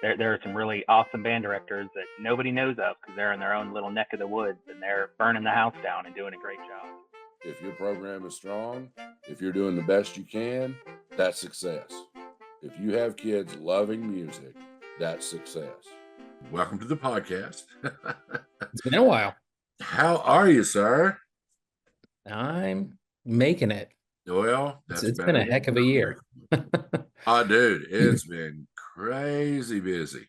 There are some really awesome band directors that nobody knows of because they're in their own little neck of the woods and they're burning the house down and doing a great job. If your program is strong, if you're doing the best you can, that's success. If you have kids loving music, that's success. Welcome to the podcast. It's been a while. How are you, sir? I'm making it. Well, It's been a heck of a year. Oh, dude, it's been crazy busy.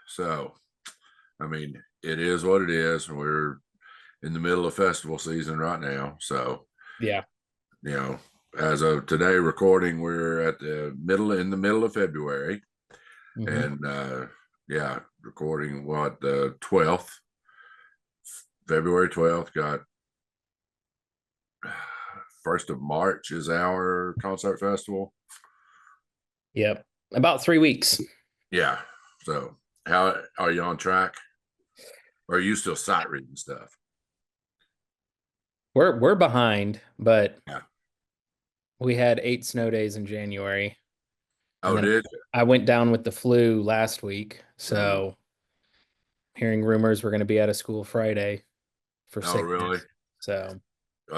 So, I mean, it is what it is. We're in the middle of festival season right now. So, yeah, as of today recording, we're in the middle of February. Mm-hmm. And recording the 12th, February 12th. Got 1st of March is our concert festival. Yep, about 3 weeks. Yeah. So how are you on track? Or are you still sight reading stuff? We're behind, but we had 8 snow days in January. Oh, did you? I went down with the flu last week, so hearing rumors we're going to be out of school Friday for sickness. Oh, really? So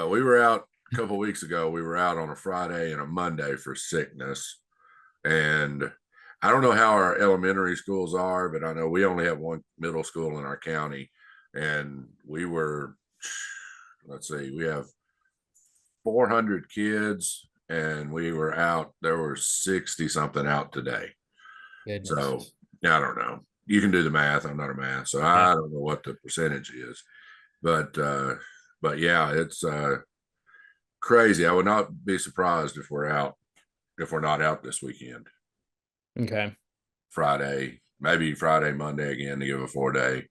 we were out a couple of weeks ago. We were out on a Friday and a Monday for sickness, and I don't know how our elementary schools are, but I know we only have one middle school in our county, and we were, we have 400 kids, and we were out. There were 60 something out today. Goodness. So I don't know. You can do the math. I'm not a math, so I don't know what the percentage is, but yeah, it's crazy. I would not be surprised if we're not out this weekend. Okay. Friday, maybe Friday, Monday again to give a 4-day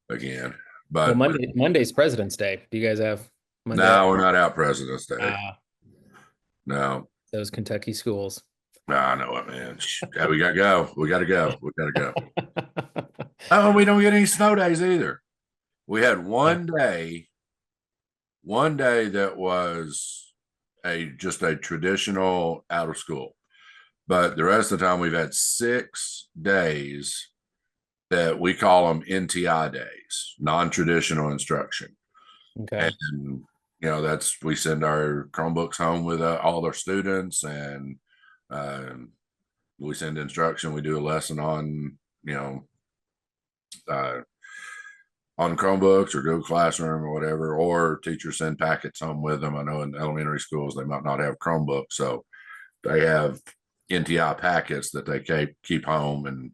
again. But Monday's President's Day. Do you guys have Monday? No, we're not out President's Day. No. Those Kentucky schools. I know it, man. We gotta go. We gotta go. Oh, we don't get any snow days either. We had one day that was just a traditional out of school. But the rest of the time, we've had 6 days that we call them NTI days, non-traditional instruction. Okay. And, we send our Chromebooks home with all our students, and we send instruction. We do a lesson on, on Chromebooks or Google Classroom or whatever, or teachers send packets home with them. I know in elementary schools, they might not have Chromebooks, so they have NTI packets that they keep home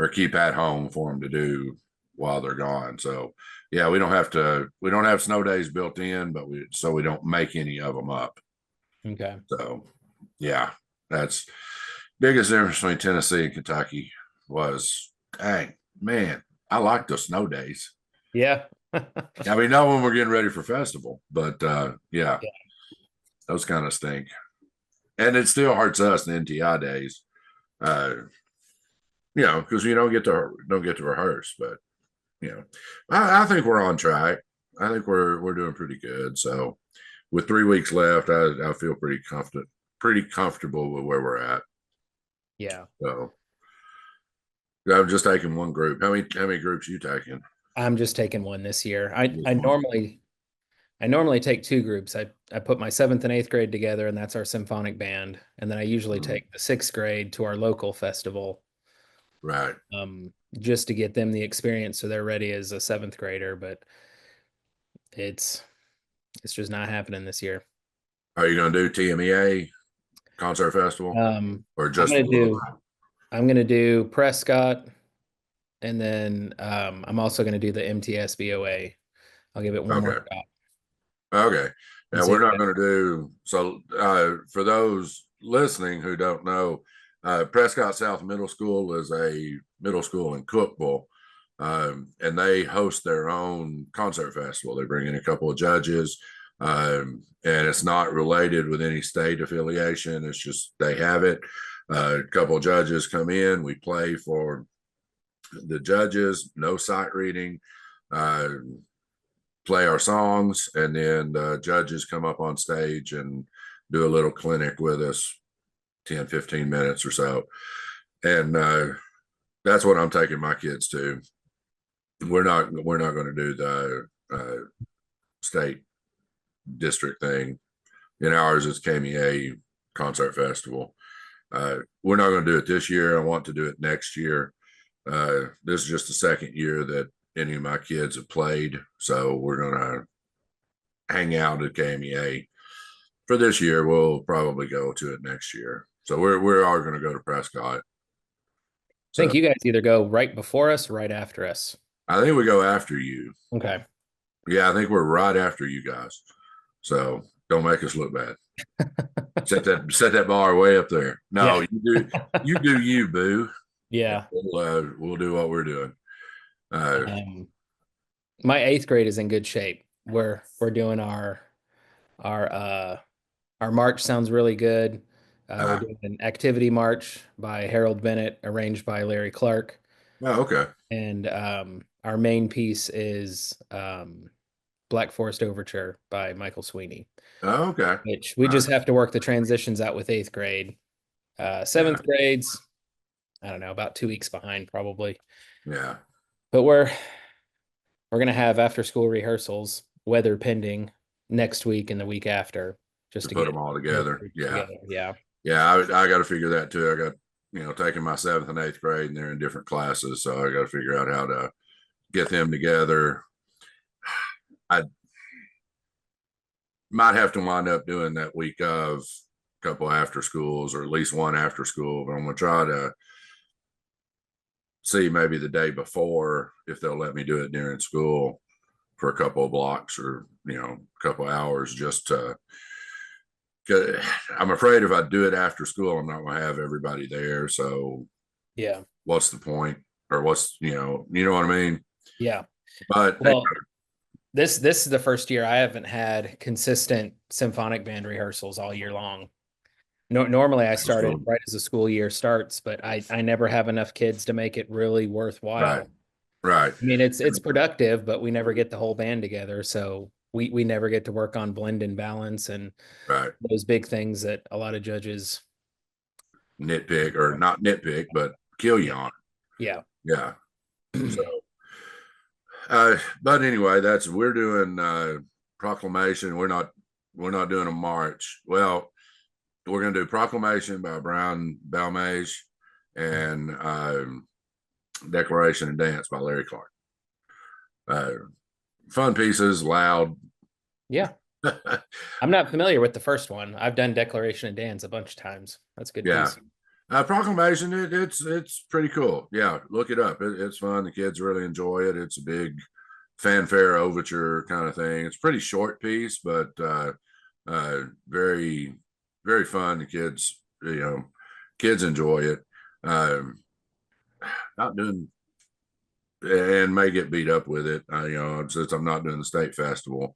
or keep at home for them to do while they're gone. So yeah, we don't have snow days built in, but we don't make any of them up. Okay. So yeah, that's biggest difference between Tennessee and Kentucky was, dang, man, I like the snow days. Yeah. I mean, not when we're getting ready for festival, but those kind of stink. And it still hurts us in NTI days, because you don't get to rehearse. But I think we're on track. I think we're doing pretty good. So with 3 weeks left, I feel pretty comfortable with where we're at. Yeah. So I'm just taking one group. How many groups are you taking? I'm just taking one this year. I normally take 2 groups. I put my 7th and 8th grade together, and that's our symphonic band. And then I usually take the 6th grade to our local festival. Right. Just to get them the experience so they're ready as a 7th grader. But it's just not happening this year. Are you going to do TMEA concert festival? Or just I'm going to do Prescott, and then I'm also going to do the MTS BOA. I'll give it one more shot. Okay. Now we're not going to do, so for those listening who don't know, Prescott South Middle School is a middle school in Cookeville, and they host their own concert festival. They bring in a couple of judges, and it's not related with any state affiliation. It's just they have it. A couple of judges come in, we play for the judges, no sight reading, play our songs, and then the judges come up on stage and do a little clinic with us 10, 15 minutes or so. And that's what I'm taking my kids to. We're not going to do the state district thing. In ours, it's KMEA Concert Festival. We're not going to do it this year. I want to do it next year. This is just the second year that any of my kids have played, so we're going to hang out at KMEA for this year. We'll probably go to it next year. So we are going to go to Prescott. I think you guys either go right before us or right after us. I think we go after you. Okay. Yeah, I think we're right after you guys. So don't make us look bad. set that bar way up there. No, yeah. you do you, boo. Yeah. We'll do what we're doing. My 8th grade is in good shape. We're doing our march sounds really good. We're doing an activity march by Harold Bennett, arranged by Larry Clark. Oh, okay. And our main piece is Black Forest Overture by Michael Sweeney. Oh, okay. Which we just have to work the transitions out with 8th grade. 7th grades, I don't know, about 2 weeks behind probably. Yeah. But we're going to have after school rehearsals, weather pending, next week and the week after, just to put them all together. Yeah. Yeah. Yeah. I got to figure that too. I got, taking my 7th and 8th grade and they're in different classes. So I got to figure out how to get them together. I might have to wind up doing that week of a couple after schools, or at least one after school, but I'm going to try to see maybe the day before if they'll let me do it during school for a couple of blocks, or a couple of hours, just to, I'm afraid if I do it after school, I'm not going to have everybody there. So yeah, what's the point? Or what's, you know what I mean? Yeah. But this is the first year I haven't had consistent symphonic band rehearsals all year long. Normally I started right as the school year starts, but I never have enough kids to make it really worthwhile. Right. I mean, it's productive, but we never get the whole band together. So we never get to work on blend and balance and those big things that a lot of judges nitpick, or not nitpick, but kill you on. Yeah. Yeah. So, but anyway, we're doing proclamation. We're not doing a march. Well, we're going to do Proclamation by Brian Balmage and Declaration and Dance by Larry Clark. Fun pieces, loud. Yeah. I'm not familiar with the first one. I've done Declaration and Dance a bunch of times. That's good. Yeah. Proclamation, it's pretty cool. Yeah, look it up. It's fun. The kids really enjoy it. It's a big fanfare overture kind of thing. It's a pretty short piece, but very, very fun. The kids enjoy it. Not doing, and may get beat up with it. Since I'm not doing the state festival,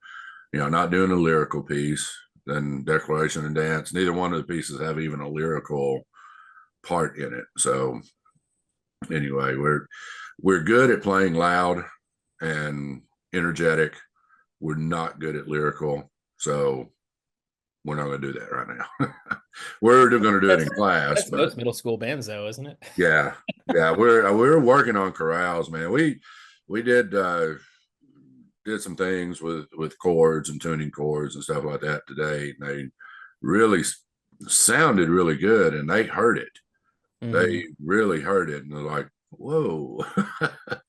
not doing a lyrical piece. Then Declaration and Dance. Neither one of the pieces have even a lyrical part in it. So anyway, we're good at playing loud and energetic. We're not good at lyrical, so we're not going to do that right now. We're going to do it in class. That's most middle school bands, though, isn't it? Yeah. We're working on chorales, man. We did some things with chords and tuning chords and stuff like that today, and they really sounded really good, and they heard it. Mm-hmm. They really heard it, and they're like, whoa.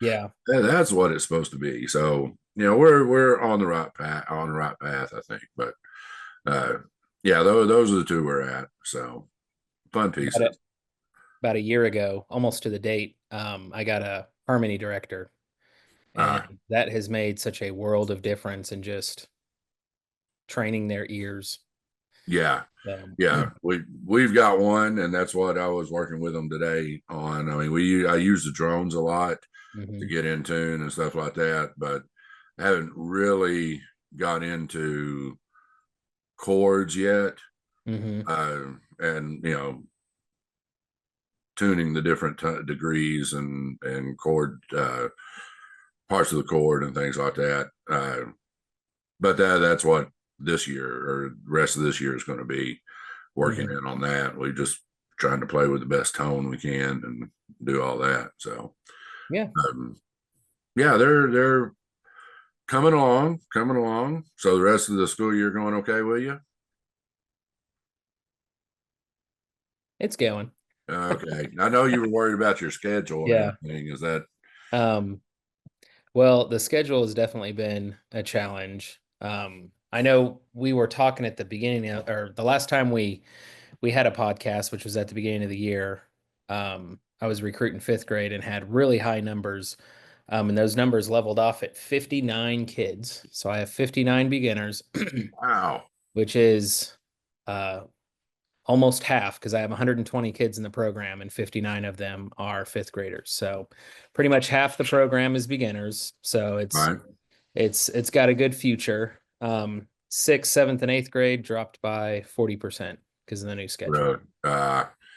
Yeah. That's what it's supposed to be. So we're on the right path, I think. But yeah, those are the two we're at. So fun pieces. About a year ago, almost to the date, I got a harmony director, and that has made such a world of difference in just training their ears. Yeah. Yeah. We've got one, and that's what I was working with them today on. I mean, I use the drones a lot to get in tune and stuff like that, but I haven't really got into chords yet. And tuning the different degrees and chord parts of the chord and things like that. But that's what this year or the rest of this year is going to be working in on that. We just trying to play with the best tone we can and do all that. So Yeah. Yeah, they're coming along. So the rest of the school year going okay with you? It's going. Okay. I know you were worried about your schedule and Yeah. everything. Is that Well, the schedule has definitely been a challenge. I know we were talking at the beginning or the last time we had a podcast, which was at the beginning of the year. I was recruiting fifth grade and had really high numbers. And those numbers leveled off at 59 kids. So I have 59 beginners, wow? which is uh, almost half because I have 120 kids in the program and 59 of them are fifth graders. So pretty much half the program is beginners. So Right. it's got a good future. Sixth, seventh, and eighth grade dropped by 40% because of the new schedule.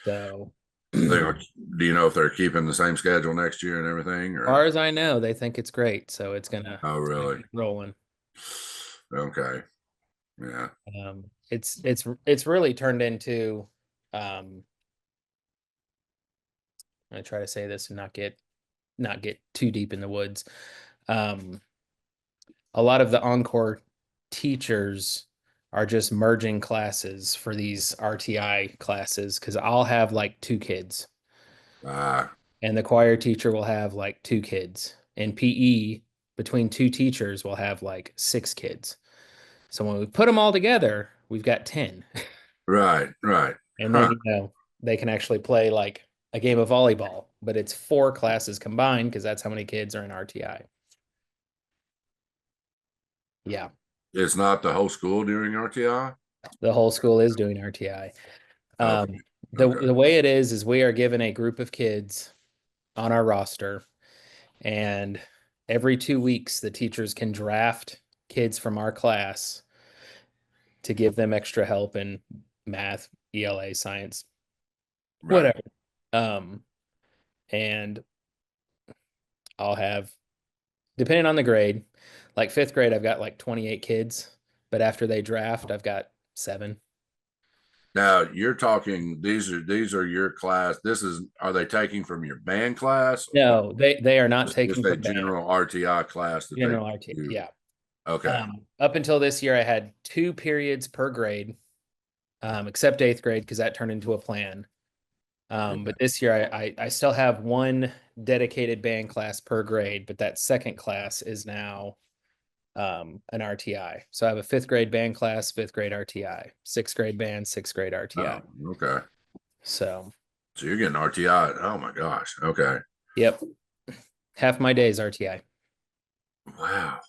So do you know if they're keeping the same schedule next year and everything? Or? As far as I know, they think it's great. So it's gonna really keep rolling. Okay. Yeah. It's really turned into I try to say this and not get too deep in the woods. A lot of the encore teachers are just merging classes for these RTI classes because I'll have like 2 kids. And the choir teacher will have like 2 kids. And PE between 2 teachers will have like 6 kids. So when we put them all together, we've got 10. Right. And then, they can actually play like a game of volleyball, but it's 4 classes combined because that's how many kids are in RTI. Yeah. It's not the whole school doing RTI? The whole school is doing RTI. Okay. The way it is we are given a group of kids on our roster, and every 2 weeks the teachers can draft kids from our class to give them extra help in math, ELA, science, Right. whatever. And I'll have, depending on the grade, like fifth grade, I've got like 28 kids, but after they draft, I've got 7. Now you're talking, these are your class. Are they taking from your band class? No, they are not taking just a from band. general RTI class. General RTI, yeah. Okay. Up until this year, I had 2 periods per grade, except 8th grade because that turned into a plan. But this year, I still have 1 dedicated band class per grade, but that second class is now an RTI. So I have a 5th grade band class, 5th grade RTI, 6th grade band, 6th grade RTI. Oh, okay. So you're getting RTI. Oh my gosh. Okay. Yep. Half my days RTI. Wow.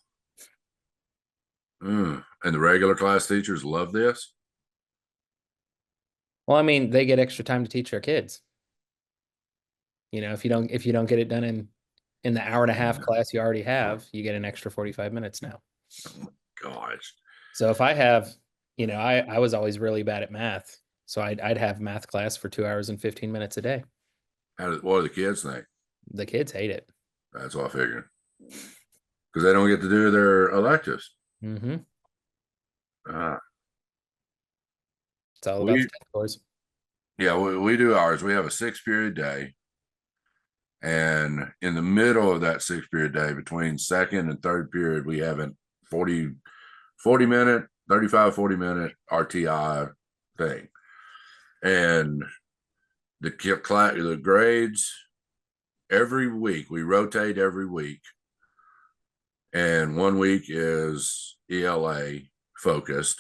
And the regular class teachers love this? Well, I mean, they get extra time to teach their kids. If you don't get it done in the hour and a half class you already have, you get an extra 45 minutes now. Oh my gosh. So if I have, I was always really bad at math. So I'd have math class for 2 hours and 15 minutes a day. What do the kids think? The kids hate it. That's what I figured. Because they don't get to do their electives. Mm-hmm. It's all about the test scores. Yeah, we do ours. We have a 6-period day. And in the middle of that 6-period day, between second and third period, we have a 40 minute, 35, 40 minute RTI thing. And the grades every week, we rotate every week. And 1 week is ELA focused.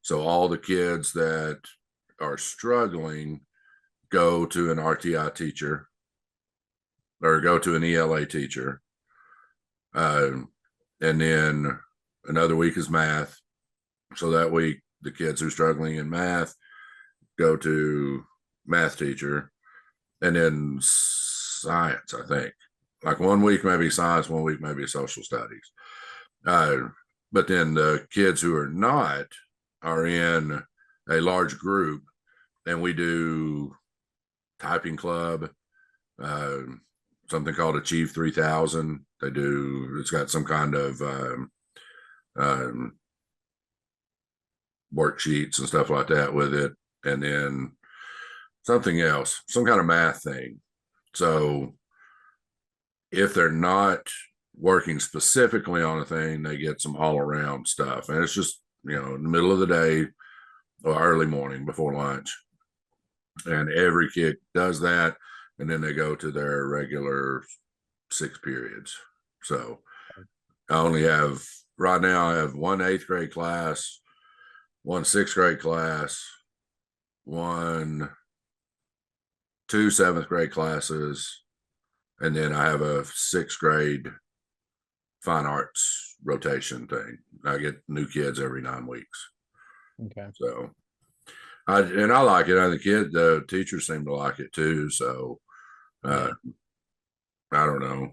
So all the kids that are struggling go to an RTI teacher or go to an ELA teacher. And then another week is math. So that week, the kids who are struggling in math go to math teacher. And then science, I think. Like 1 week maybe science, 1 week maybe social studies. But then the kids who are not are in a large group, and we do typing club, something called Achieve 3000. It's got some kind of worksheets and stuff like that with it. And then something else, some kind of math thing. So if they're not working specifically on a thing, they get some all around stuff. And it's just, in the middle of the day or early morning before lunch. And every kid does that. And then they go to their regular 6 periods. So right now I have one 8th grade class, one 6th grade class, two 7th grade classes, and then I have a 6th grade fine arts rotation thing. I get new kids every 9 weeks. Okay. So I like it. The teachers seem to like it too. So I don't know.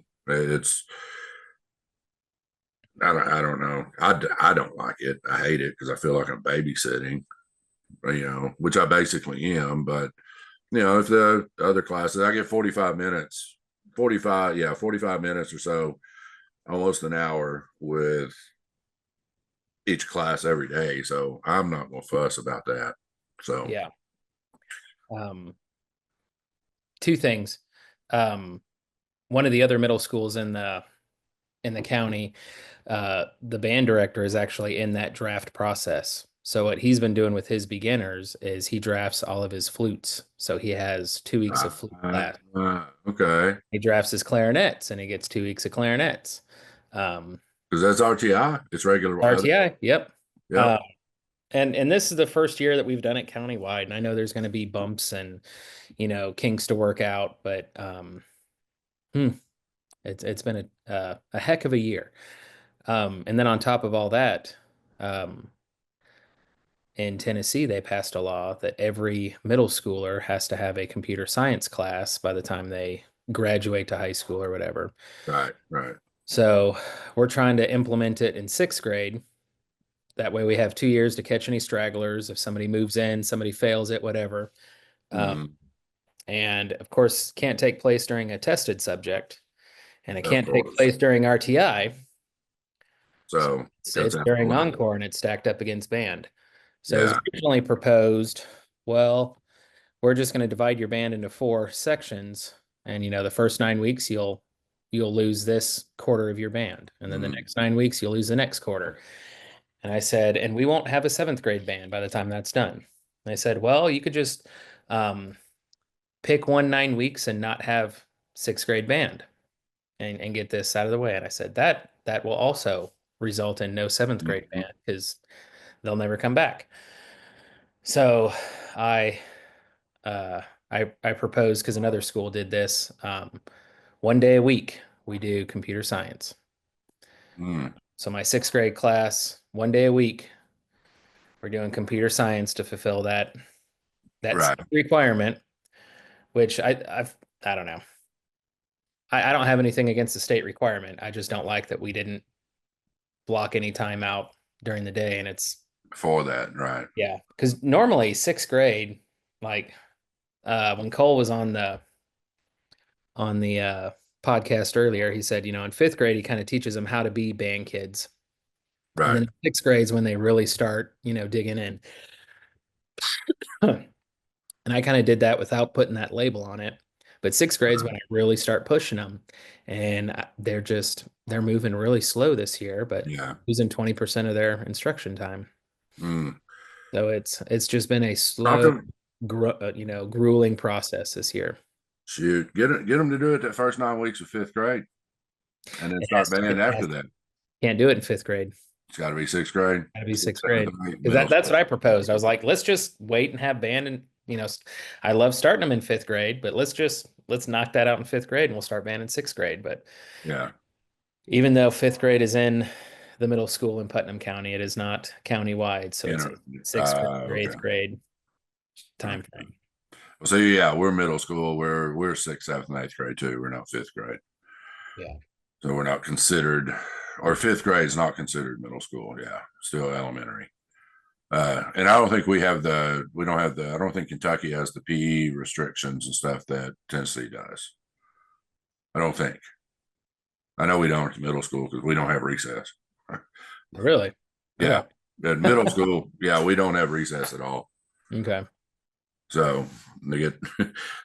I don't know. I don't like it. I hate it because I feel like I'm babysitting, which I basically am. But, if the other classes, I get 45 minutes or so, almost an hour with each class every day. So I'm not going to fuss about that. So, yeah. Two things. One of the other middle schools in the county, the band director is actually in that draft process. So what he's been doing with his beginners is he drafts all of his flutes. So he has 2 weeks of flute class. Okay. He drafts his clarinets and he gets 2 weeks of clarinets. Because that's RTI. It's regular RTI. Yep. Yeah. And this is the first year that we've done it countywide. And I know there's going to be bumps and, kinks to work out, but it's been a heck of a year. And then on top of all that, in Tennessee, they passed a law that every middle schooler has to have a computer science class by the time they graduate to high school or whatever. Right. So we're trying to implement it in 6th grade. That way we have 2 years to catch any stragglers. If somebody moves in, somebody fails it, whatever. And of course, can't take place during a tested subject. And it can't take place during RTI. So it's during Encore and it's stacked up against band. So it was originally proposed, well, we're just going to divide your band into 4 sections. And, the first 9 weeks, you'll lose this quarter of your band. And then the next 9 weeks, you'll lose the next quarter. And I said, and we won't have a 7th grade band by the time that's done. And I said, well, you could just pick 9 weeks and not have 6th grade band and get this out of the way. And I said, that will also result in no 7th grade band because they'll never come back. So I proposed, because another school did this, 1 day a week we do computer science. So my 6th grade class, 1 day a week, we're doing computer science to fulfill that requirement, which I don't know. I don't have anything against the state requirement. I just don't like that we didn't block any time out during the day, and it's for that, right? Yeah, because normally 6th grade, like when Cole was on the podcast earlier, he said, in 5th grade, he kind of teaches them how to be band kids. Right. And then 6th grade is when they really start, digging in. And I kind of did that without putting that label on it. But 6th grade is when I really start pushing them. And they're moving really slow this year, but losing 20% of their instruction time. So it's just been a slow, grueling process this year. Shoot, get them to do it that first 9 weeks of 5th grade, and then start band after that. Can't do it in 5th grade. It's got to be 6th grade. Got to be 6th grade. That's what I proposed. I was like, let's just wait and have band, and I love starting them in 5th grade, but let's knock that out in 5th grade, and we'll start band in 6th grade. But even though 5th grade is in the middle school in Putnam County, it is not countywide, so it's 6th or 8th grade time frame. So we're middle school. We're 6th, 7th, and 8th grade too. We're not 5th grade. Yeah. So we're not considered, or 5th grade is not considered middle school. Yeah, still elementary. And I don't think I don't think Kentucky has the PE restrictions and stuff that Tennessee does. I don't think. I know we don't at middle school because we don't have recess. Really? Yeah. At middle school, we don't have recess at all. Okay. So they get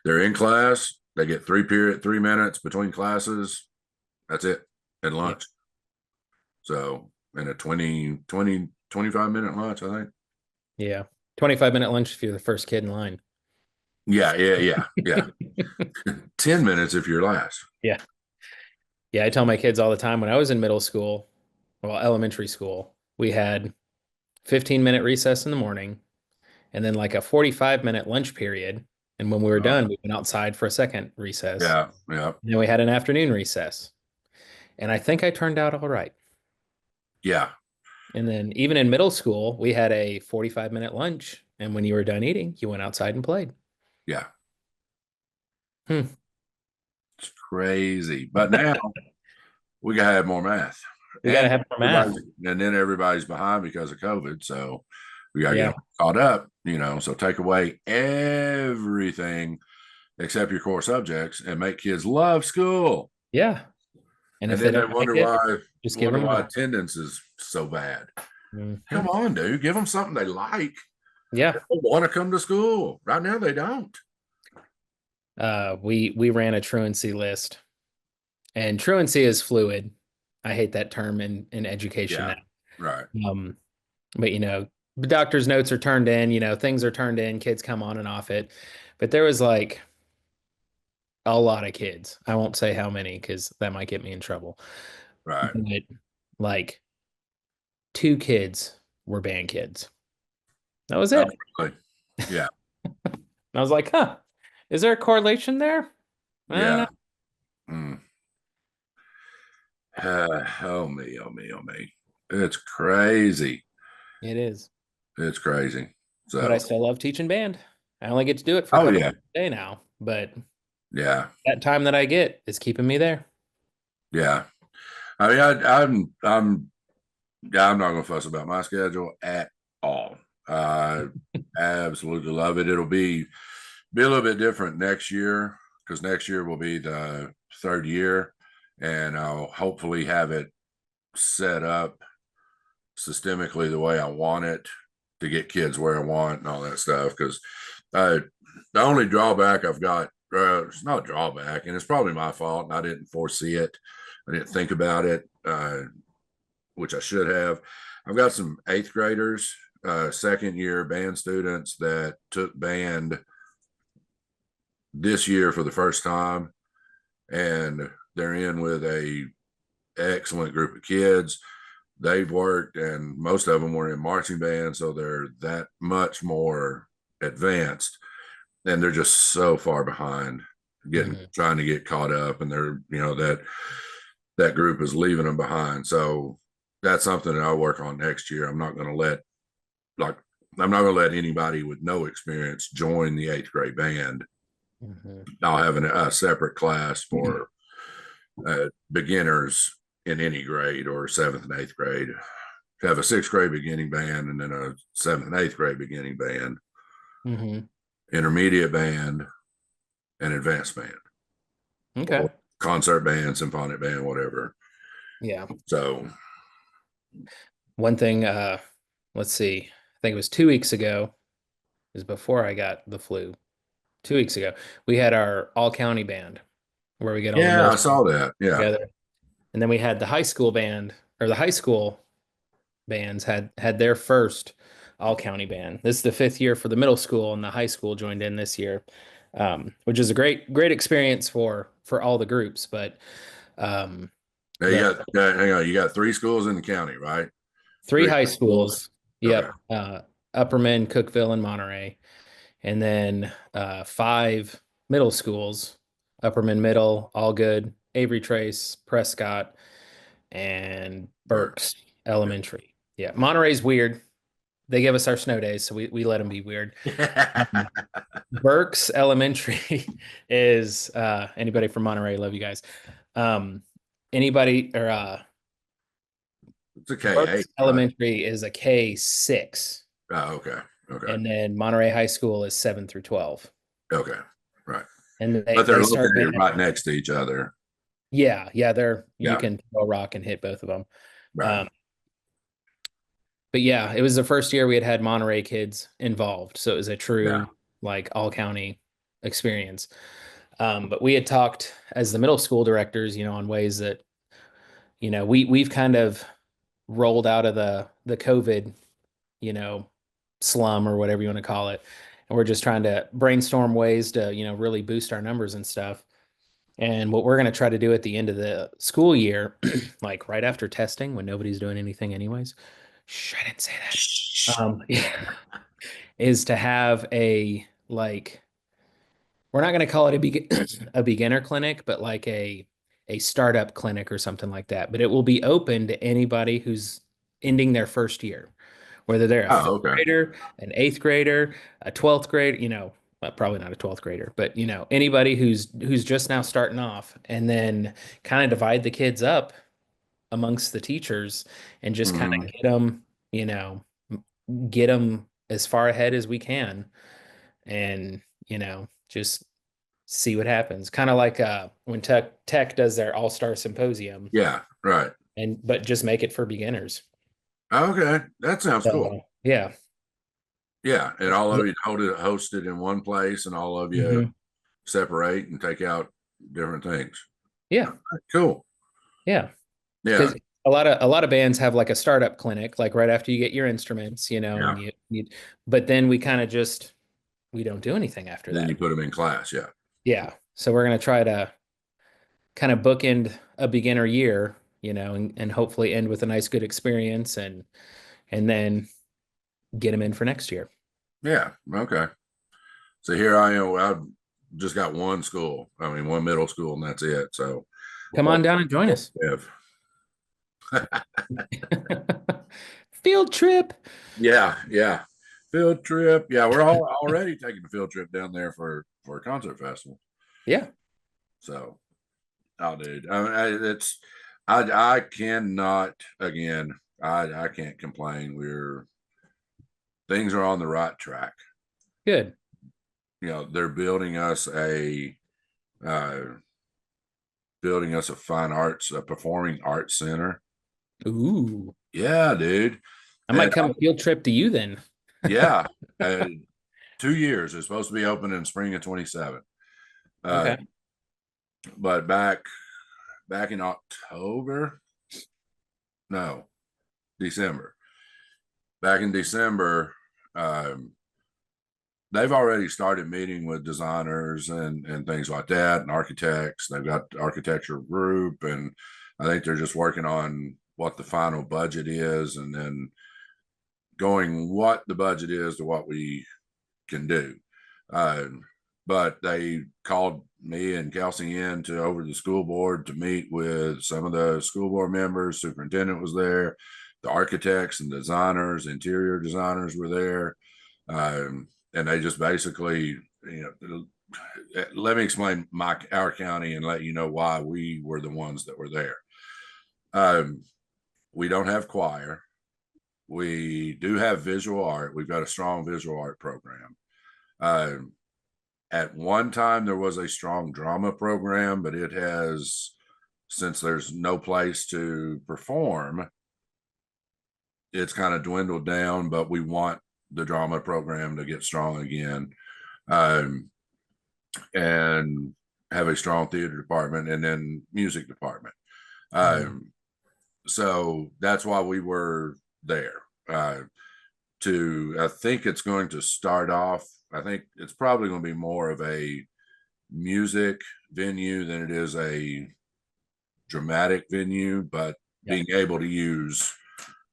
they're in class, they get 3 minutes between classes. That's it. And lunch. So and a 25 minute lunch, I think. Yeah. 25-minute lunch if you're the first kid in line. Yeah. 10 minutes if you're last. Yeah. Yeah. I tell my kids all the time when I was in middle school, well, elementary school, we had 15-minute recess in the morning and then like a 45-minute lunch period. And when we were done, we went outside for a second recess. Yeah. And then we had an afternoon recess. And I think I turned out all right. Yeah. And then even in middle school, we had a 45-minute lunch. And when you were done eating, you went outside and played. Yeah. Hmm. It's crazy. But now we gotta have more math. We got to have more math. And then everybody's behind because of COVID. So we gotta Yeah. get caught up, so take away everything except your core subjects and make kids love school. Yeah. And if then they they don't wonder like it, why just give them why more. attendance is so bad. Mhm. Come on, dude. Give them something they like. Yeah. They want to come to school. Right now they don't. We ran a truancy list, and truancy is fluid. I hate that term in education Yeah. now. Right. But the doctor's notes are turned in, things are turned in, kids come on and off it. But there was like a lot of kids. I won't say how many because that might get me in trouble. Right. But like 2 kids were band kids. That was it. Really? Yeah. I was like, huh, is there a correlation there? Yeah. Oh me. It's crazy. It is. It's crazy. So But I still love teaching band. I only get to do it for a couple hours a day now, but yeah, that time that I get is keeping me there. Yeah. I mean, I'm not gonna fuss about my schedule at all. I absolutely love it. It'll be a little bit different next year because next year will be the 3rd year, and I'll hopefully have it set up systemically the way I want it to get kids where I want and all that stuff. Because the only drawback I've got, it's not a drawback, and it's probably my fault, and I didn't foresee it. I didn't think about it, which I should have. I've got some 8th graders, 2nd year band students that took band this year for the first time, and they're in with a excellent group of kids. They've worked, and most of them were in marching band, so they're that much more advanced, and they're just so far behind trying to get caught up, and they're that group is leaving them behind. So that's something that I'll work on next year. I'm not going to let anybody with no experience join the 8th grade band. I'll have a separate class for beginners in any grade, or 7th and 8th grade. Have a 6th grade beginning band, and then a 7th and 8th grade beginning band, intermediate band, and advanced band. Okay. Or concert band, symphonic band, whatever. Yeah. So one thing, let's see, I think it was 2 weeks ago, is before I got the flu. 2 weeks ago, we had our all county band where we get all I saw that. Yeah. Together. And then we had the high school band, or the high school bands had their first all county band. This is the 5th year for the middle school, and the high school joined in this year, which is a great experience for all the groups. But hang on, you got 3 schools in the county, right? 3 high schools. Okay. Yep. Upperman, Cookeville, and Monterey. And then 5 middle schools: Upperman Middle, Allgood, Avery Trace, Prescott, and Burks Elementary. Yeah. Monterey's weird. They give us our snow days, so we let them be weird. Burks Elementary is anybody from Monterey, love you guys. Anybody or it's a K8. Burks Elementary is a K6. Oh, okay. And then Monterey High School is 7 through 12. Okay. Right. And but they're located right next to each other. Yeah. You can throw a rock and hit both of them. Right. But yeah, it was the first year we had Monterey kids involved. So it was a true like all county experience. But we had talked as the middle school directors, on ways that, we've kind of rolled out of the COVID, slum or whatever you want to call it. And we're just trying to brainstorm ways to, really boost our numbers and stuff. And what we're going to try to do at the end of the school year, like right after testing, when nobody's doing anything anyways, shh, I didn't say that. Yeah, is to have we're not going to call it a beginner clinic, but like a startup clinic or something like that. But it will be open to anybody who's ending their first year, whether they're a fifth okay. grader, an eighth grader, a 12th grader, well, probably not a 12th grader, but anybody who's just now starting off, and then kind of divide the kids up amongst the teachers and just kind of Mhm. get them as far ahead as we can, and just see what happens. Kind of like when tech does their all-star symposium, Yeah, right. but just make it for beginners. Okay, that sounds cool. Yeah. Yeah, and all of you host it in one place, and all of you Mhm. separate and take out different things. Yeah. Cool. Yeah. Yeah, Because a lot of bands have like a startup clinic, like right after you get your instruments, yeah. and but then we kind of we don't do anything after Then that. you put them in class. Yeah. Yeah. So we're going to try to kind of bookend a beginner year, and hopefully end with a nice, good experience, and then get them in for next year. Yeah. Okay. So here I am. I've just got one school. I mean, one middle school, and that's it. So Come on down and join us. Field trip. Yeah, yeah. Field trip. Yeah, we're all already taking a field trip down there for a concert festival. Yeah. So, oh, dude, I cannot again. I can't complain. Things are on the right track. Good. They're building us a fine arts, a performing arts center. Ooh. Yeah, dude. I might come field trip to you then. Yeah. 2 years. It's supposed to be open in spring of 27. Okay. But back in October, no, December. Back in December, they've already started meeting with designers and things like that, and architects. They've got the architecture group, and I think they're just working on what the final budget is, and then going what the budget is to what we can do. But they called me and Kelsey in to over the school board to meet with some of the school board members. Superintendent was there, the architects and designers, interior designers were there, and they just basically, let me explain our county and let you know why we were the ones that were there. We don't have choir. We do have visual art. We've got a strong visual art program. At one time, there was a strong drama program, but it has, since there's no place to perform, it's kind of dwindled down, but we want the drama program to get strong again, and have a strong theater department and then music department. So that's why we were there. I think it's going to start off, I think it's probably going to be more of a music venue than it is a dramatic venue, but being able to use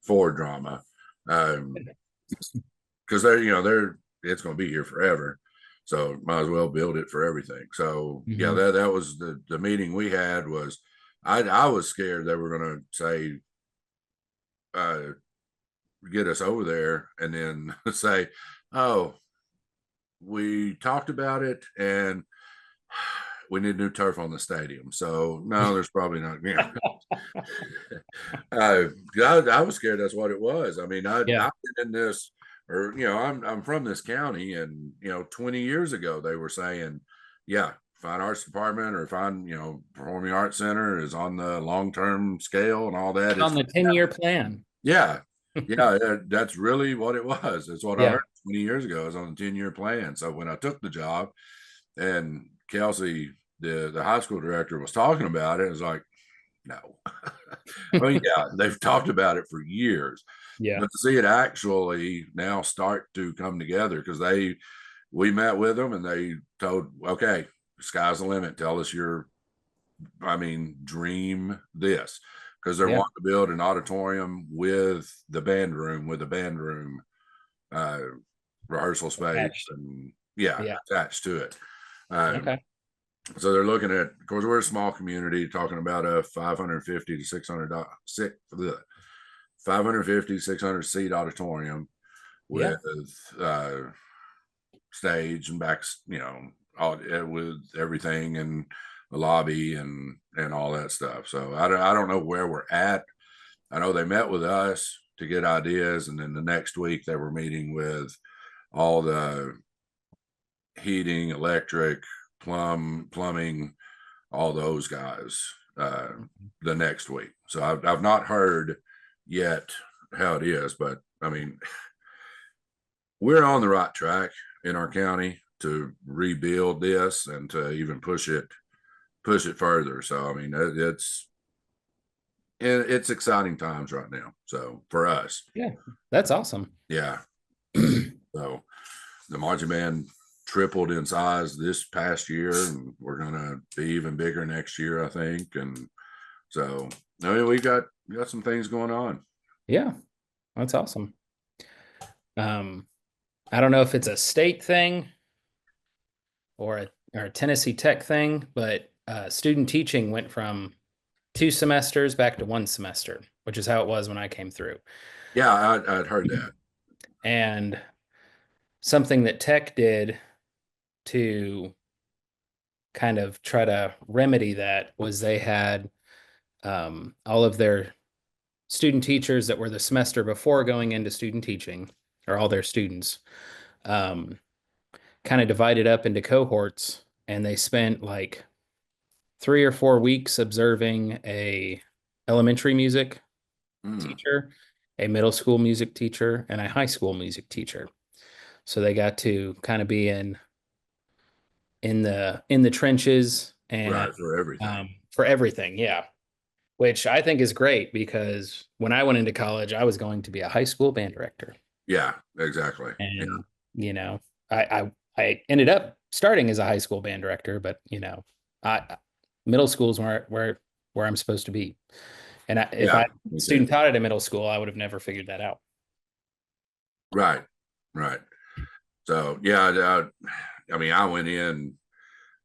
for drama, because it's going to be here forever, so might as well build it for everything. So yeah, that was the meeting we had. Was I was scared they were going to say, get us over there and then say, oh, we talked about it and we need new turf on the stadium. So no, there's probably not. I was scared that's what it was. I mean, I've been in this, or I'm from this county, and 20 years ago they were saying, yeah, fine arts department or performing arts center is on the long-term scale and all that. It's on the 10-year plan. Yeah. Yeah, that's really what it was. That's what I Yeah. heard 20 years ago. I was on a 10-year plan. So when I took the job and Kelsey, the high school director, was talking about it, it was like, no. I mean, yeah, they've talked about it for years, Yeah. but to see it actually now start to come together, because we met with them and they told, okay, sky's the limit. Tell us dream this, because they're Yeah. wanting to build an auditorium with the band room, uh, rehearsal space, Attached. and yeah, Yeah. attached to it. Um, Okay. so they're looking at, of course, we're a small community, talking about a 550 to 600, 550, 600 seat auditorium Yeah. with uh, stage and backs, all with everything and the lobby and all that stuff. So I don't know where we're at. I know they met with us to get ideas, and then the next week they were meeting with all the heating, electric, plumbing, all those guys the next week. So I've not heard yet how it is, but I mean, we're on the right track in our county to rebuild this and to even push it further. So I mean, it's exciting times right now. So for us, Yeah. That's awesome. yeah. So the marching band tripled in size this past year, and we're gonna be even bigger next year, I think. And so I mean, we got some things going on. Yeah. That's awesome. I don't know if it's a state thing or a Tennessee Tech thing, but student teaching went from 2 semesters back to 1 semester, which is how it was when I came through. Yeah, I'd heard that. And something that Tech did to kind of try to remedy that was they had all of their student teachers that were the semester before going into student teaching, or all their students, um, kind of divided up into cohorts, and they spent like 3 or 4 weeks observing a elementary music Mm, teacher, a middle school music teacher, and a high school music teacher. So they got to kind of be in the trenches and right, for everything. for everything. Yeah, which I think is great because when I went into college, I was going to be a high school band director, Yeah, exactly. Yeah, and I ended up starting as a high school band director, but I middle school is where I'm supposed to be. And if yeah, I me too. student taught at a middle school, I would have never figured that out. Right, right. So yeah, I mean, I went in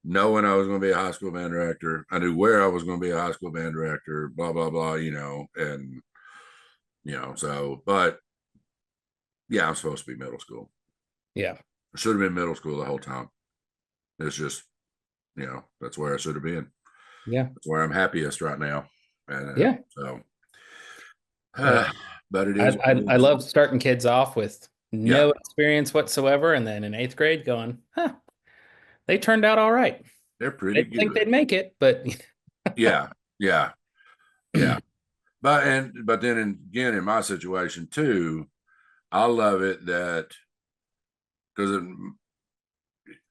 knowing I was going to be a high school band director. I knew where I was going to be a high school band director, blah blah blah, and so, but yeah, I'm supposed to be middle school. Yeah. I should have been middle school the whole time. It's just, that's where I should have been. Yeah. That's where I'm happiest right now. And Yeah. so, Yeah. but it I, is what I, it I is. love starting kids off with Yeah, no experience whatsoever. And then in 8th grade going, they turned out all right. they're I pretty didn't think good. they'd make it, but Yeah, yeah, yeah. But then again, in my situation too, I love it that because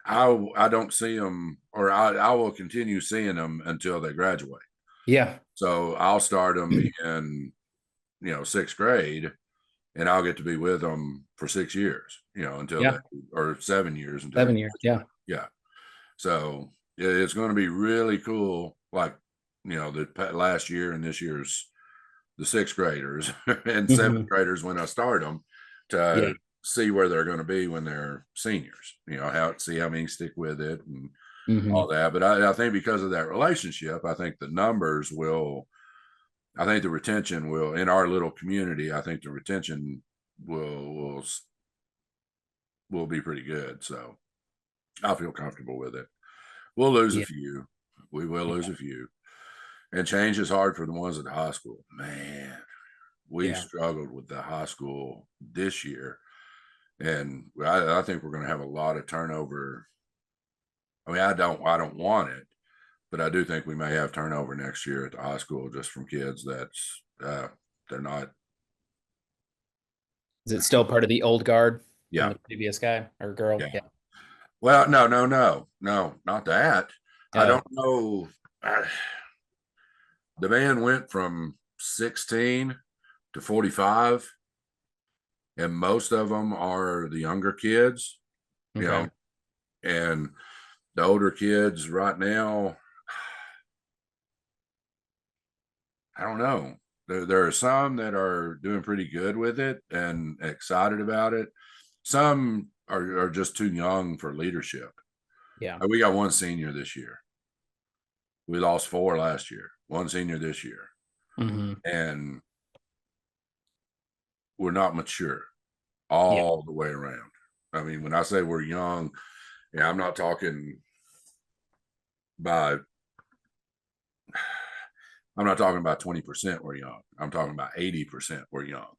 I don't see them, or I will continue seeing them until they graduate. yeah. So I'll start them in 6th grade, and I'll get to be with them for 6 years, until Yeah. they, or 7 years until they 7 years. Yeah. graduate. Yeah. So it's going to be really cool. Like, the last year and this year's the 6th graders and 7th Hmm. graders when I start them Yeah. to see where they're going to be when they're seniors, see how many stick with it and all Hmm. that. But I think because of that relationship, I think the numbers will, I think the retention will, in our little community, I think the retention will be pretty good. So I feel comfortable with it. We'll lose a Yeah. few. We will lose a few. And change is hard for the ones at the high school. Man, we Yeah. struggled with the high school this year. And I think we're going to have a lot of turnover. I mean, I don't want it, but I do think we may have turnover next year at the high school just from kids that's they're not Is it still part of the old guard? Yeah. From the previous guy or girl? Yeah. Well, no, not that. I Oh, don't know. The band went from 16 to 45, and most of them are the younger kids, you okay. know, and the older kids right now, I don't know. There are some that are doing pretty good with it and excited about it. Some are just too young for leadership. Yeah. We got one senior this year. We lost 4 last year, one senior this year. Mm-hmm. And we're not mature Yeah. all the way around. I mean, when I say we're young, yeah, I'm not talking by I'm not talking about 20% we're young. I'm talking about 80% we're young.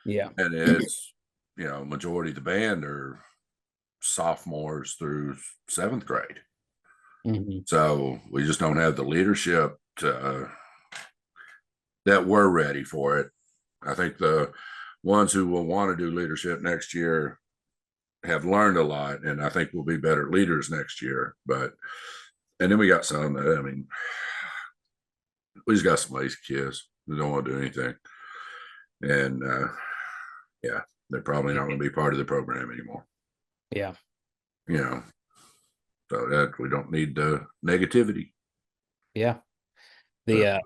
Yeah. And it's, majority of the band are sophomores through 7th grade. Mm-hmm. So we just don't have the leadership that we're ready for it. I think the ones who will want to do leadership next year have learned a lot, and I think we'll be better leaders next year. And then we got some that, I mean, we just got some lazy kids who don't want to do anything. And yeah, they're probably not going to be part of the program anymore. Yeah. So that we don't need the negativity. Yeah. The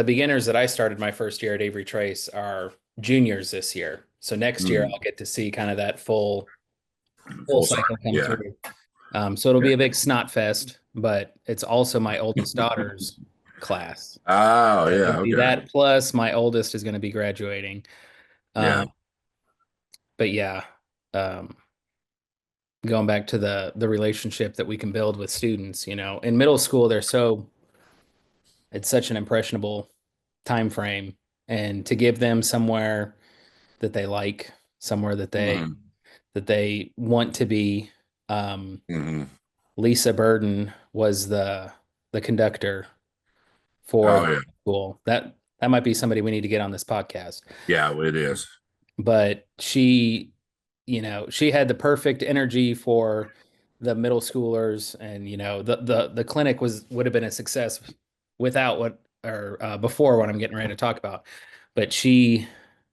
beginners that I started my first year at Avery Trace are juniors this year. So next year I'll get to see kind of that full cycle come through. So it'll be a big snot fest, but it's also my oldest daughter's class. Oh, So yeah. it'll be that plus my oldest is going to be graduating. Yeah. But yeah, going back to the relationship that we can build with students, in middle school, it's such an impressionable time frame, and to give them somewhere that they like, somewhere that they want to be. Lisa Burden was the conductor for school. That might be somebody we need to get on this podcast. Yeah, it is. But she had the perfect energy for the middle schoolers, and the clinic would have been a success without before what I'm getting ready to talk about. But she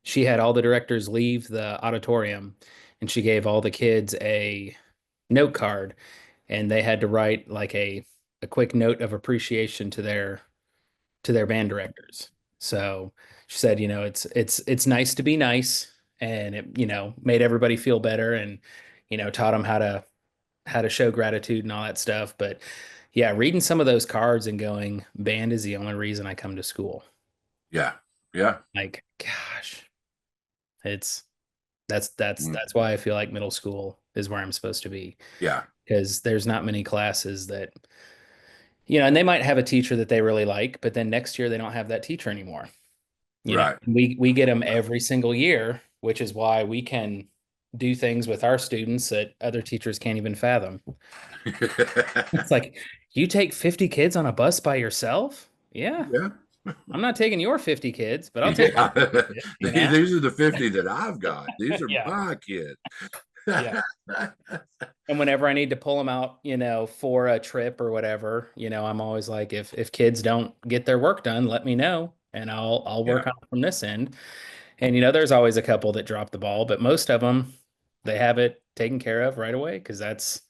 had all the directors leave the auditorium, and she gave all the kids a note card, and they had to write like a quick note of appreciation to their band directors. So she said, it's nice to be nice, and it made everybody feel better, and taught them how to show gratitude and all that stuff. But yeah, reading some of those cards and going, band is the only reason I come to school. Yeah. Like, gosh, that's why I feel like middle school is where I'm supposed to be. Yeah. Because there's not many classes that, and they might have a teacher that they really like, but then next year they don't have that teacher anymore. Right. We get them every single year, which is why we can do things with our students that other teachers can't even fathom. It's like, you take 50 kids on a bus by yourself? Yeah. I'm not taking your 50 kids, but I'll take These are the 50 that I've got. These are my kids. Yeah. And whenever I need to pull them out, for a trip or whatever, I'm always like, if kids don't get their work done, let me know, and I'll work on it from this end. And there's always a couple that drop the ball, but most of them, they have it taken care of right away, because that's,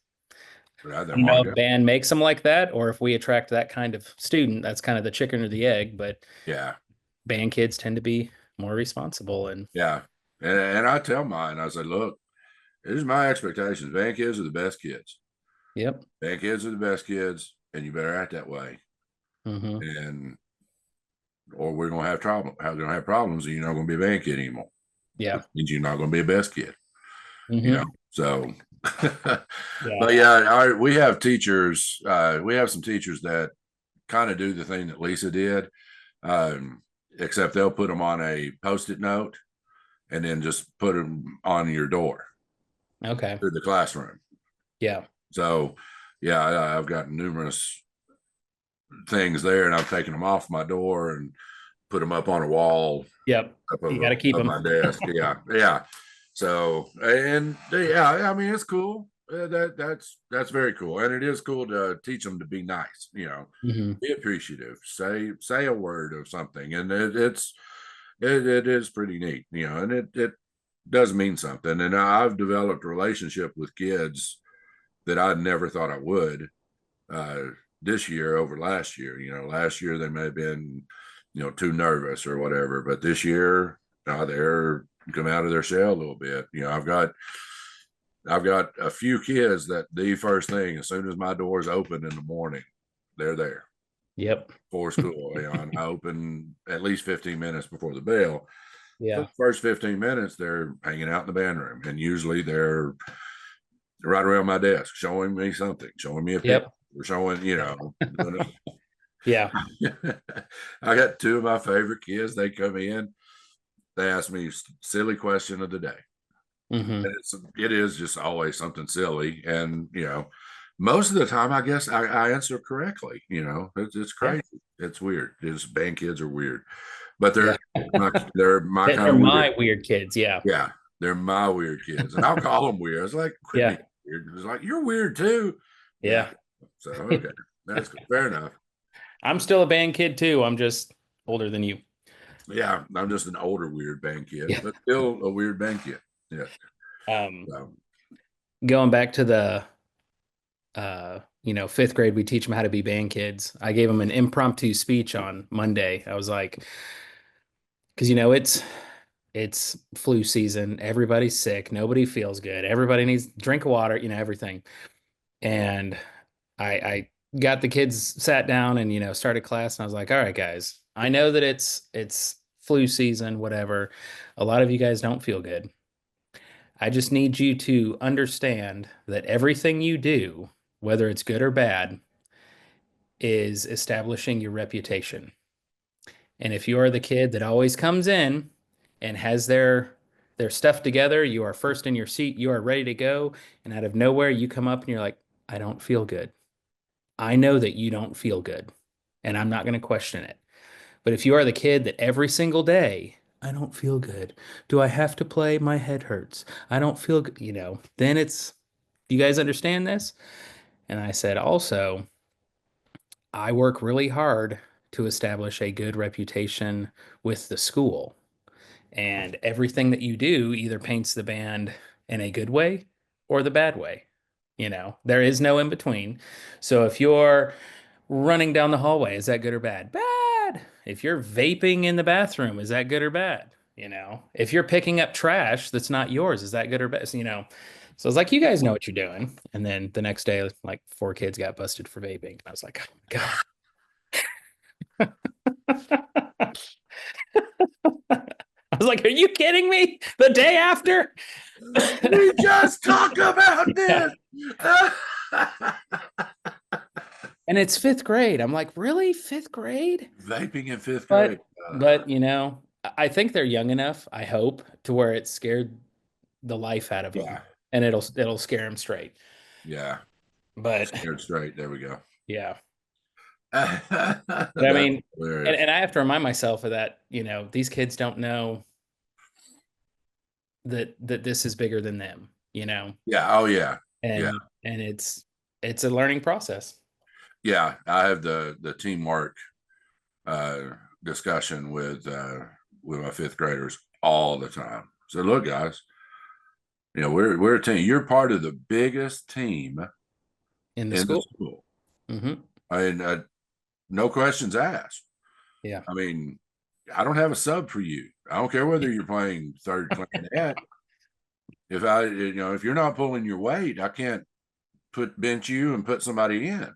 I don't know if band makes them like that, or if we attract that kind of student. That's kind of the chicken or the egg. But yeah, band kids tend to be more responsible. And and I tell mine, I say, look, here's my expectations. Band kids are the best kids. Yep. Band kids are the best kids, and you better act that way. And or we're gonna have trouble. How gonna have problems, and you're not gonna be a band kid anymore. Yeah, which means you're not gonna be a best kid. So. But we have teachers. We have some teachers that kind of do the thing that Lisa did, except they'll put them on a Post-it note and then just put them on your door. Okay. Through the classroom. Yeah. So, I've got numerous things there, and I've taken them off my door and put them up on a wall. Yep. You got to keep them on my desk. Yeah. So, and yeah, I mean, it's cool. That's very cool, and it is cool to teach them to be nice. Be appreciative. Say a word of something, and it is pretty neat. And it does mean something. And I've developed a relationship with kids that I never thought I would this year over last year. Last year they may have been, too nervous or whatever, but this year they're come out of their shell a little bit. I've got a few kids that the first thing, as soon as my doors open in the morning, they're there. Yep. For school. I open at least 15 minutes before the bell. Yeah. So the first 15 minutes, they're hanging out in the band room, and usually they're right around my desk, showing me something, showing me a picture, or showing, Yeah. I got two of my favorite kids. They come in, they ask me silly question of the day. And it is just always something silly. And, most of the time, I guess I answer correctly. It's crazy. Yeah. It's weird. Band kids are weird, but they're my weird kids. Yeah. Yeah. They're my weird kids. And I'll call them weird. It's like, quit being weird. It's like, you're weird too. Yeah. So, okay. That's good. Fair enough. I'm still a band kid too. I'm just older than you. Yeah. I'm just an older weird band kid, but still a weird band kid. Yeah. Going back to the, fifth grade, we teach them how to be band kids. I gave them an impromptu speech on Monday. I was like, because, it's flu season. Everybody's sick. Nobody feels good. Everybody needs drink of water, everything. And I got the kids sat down and, started class. And I was like, all right, guys, I know that it's flu season, whatever. A lot of you guys don't feel good. I just need you to understand that everything you do, whether it's good or bad, is establishing your reputation. And if you are the kid that always comes in and has their stuff together, you are first in your seat, you are ready to go, and out of nowhere you come up and you're like, I don't feel good. I know that you don't feel good, and I'm not going to question it. But if you are the kid that every single day, I don't feel good. Do I have to play? My head hurts. I don't feel good, then it's, you guys understand this? And I said, also, I work really hard to establish a good reputation with the school. And everything that you do either paints the band in a good way or the bad way. There is no in between. So if you're running down the hallway, is that good or bad? Bad. If you're vaping in the bathroom, is that good or bad? If you're picking up trash that's not yours, is that good or bad? So it's like, you guys know what you're doing. And then the next day, like 4 kids got busted for vaping. I was like, oh my God. I was like, are you kidding me? The day after? We just talked about this. And it's 5th grade. I'm like, really? 5th grade? Vaping in 5th grade. But I think they're young enough, I hope, to where it scared the life out of them. And it'll scare them straight. Yeah. But scared straight. There we go. Yeah. But I mean, and I have to remind myself of that, these kids don't know that this is bigger than them, Yeah. Oh yeah. And it's a learning process. Yeah. I have the teamwork discussion with my 5th graders all the time. So look, guys, we're a team. You're part of the biggest team in the school. I mean, no questions asked. Yeah. I mean, I don't have a sub for you. I don't care whether you're playing third clarinet. If you're not pulling your weight, I can't bench you and put somebody in.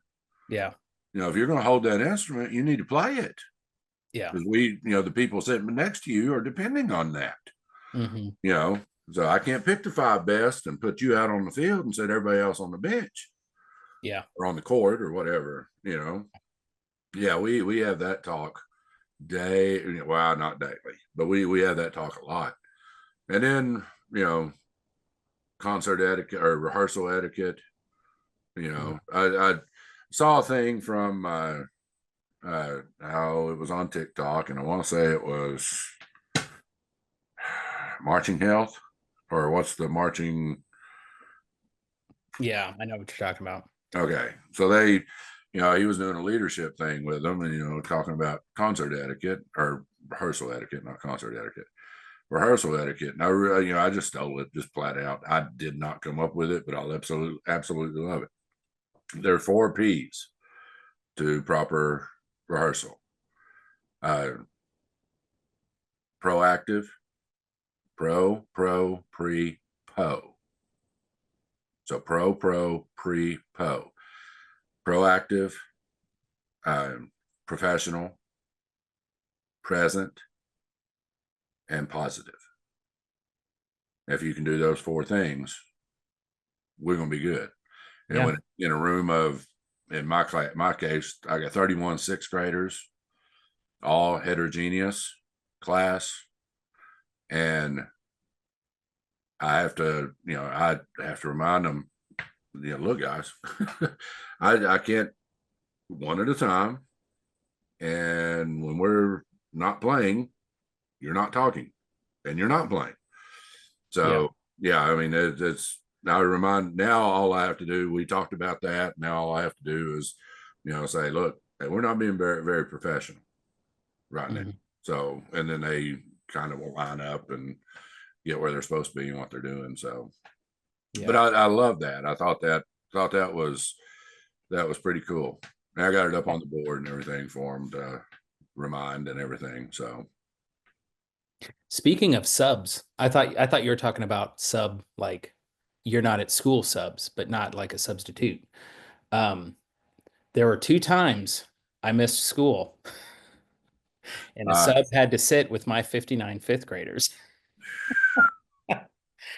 Yeah. If you're going to hold that instrument, you need to play it. Yeah. Because the people sitting next to you are depending on that. So I can't pick the 5 best and put you out on the field and set everybody else on the bench. Yeah. Or on the court or whatever, Yeah, we have that talk not daily, but we have that talk a lot. And then, concert etiquette or rehearsal etiquette. I saw a thing from how it was on TikTok, and I want to say it was Marching Health or what's the marching? Yeah, I know what you're talking about. Okay. So they, he was doing a leadership thing with them and, talking about concert etiquette or rehearsal etiquette, not concert etiquette, rehearsal etiquette. And I just stole it just flat out. I did not come up with it, but I'll absolutely love it. There are 4 P's to proper rehearsal. Proactive, pre, po. So pre, po. Proactive, professional, present, and positive. If you can do those 4 things, we're going to be good. And when in a room of, in my case, I got 31 6th graders, all heterogeneous class. And I have to, remind them, look, guys, I can't, one at a time. And when we're not playing, you're not talking and you're not playing. So, I mean, it's, now remind, now all I have to do, we talked about that. Now all I have to do is, say, look, hey, we're not being very, very professional right now. So, and then they kind of will line up and get where they're supposed to be and what they're doing. So, but I love that. I thought that was pretty cool. And I got it up on the board and everything for them to remind and everything. So, speaking of subs, I thought you were talking about sub, like you're not at school subs, but not like a substitute. There were 2 times I missed school and a sub had to sit with my 59 5th graders.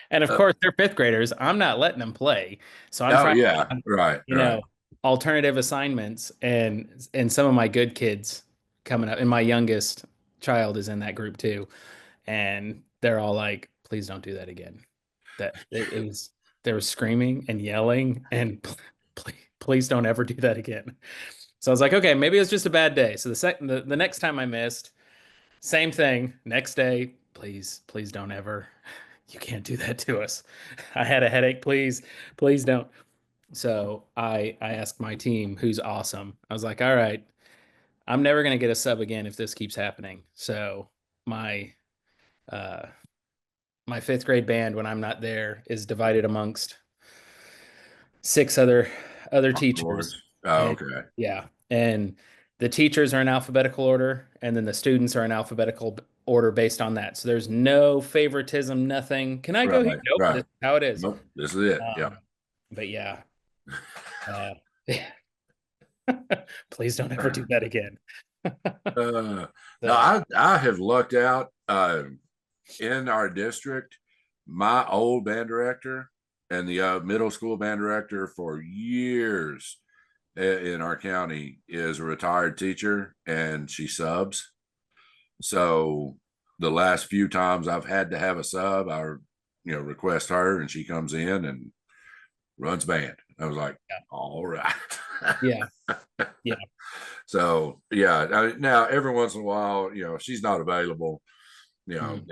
And of course, they're 5th graders. I'm not letting them play. So I'm trying, know, alternative assignments, and some of my good kids coming up, and my youngest child is in that group too. And they're all like, please don't do that again. That they were screaming and yelling and please don't ever do that again. So I was like, okay, maybe it was just a bad day. So the next time I missed, same thing. Next day, please don't ever. You can't do that to us. I had a headache. Please don't. So I asked my team, who's awesome. I was like, all right, I'm never going to get a sub again if this keeps happening. So my 5th grade band, when I'm not there, is divided amongst 6 other teachers. Oh, okay. And the teachers are in alphabetical order, and then the students are in alphabetical order based on that. So there's no favoritism, nothing. Can I go here? Nope, this is how it is. Nope, this is it. But yeah. Please don't ever do that again. Now I have lucked out in our district. My old band director and the middle school band director for years in our county is a retired teacher, and she subs. So the last few times I've had to have a sub, I request her, and she comes in and runs band. I was like, all right. Yeah. So now every once in a while, if she's not available, then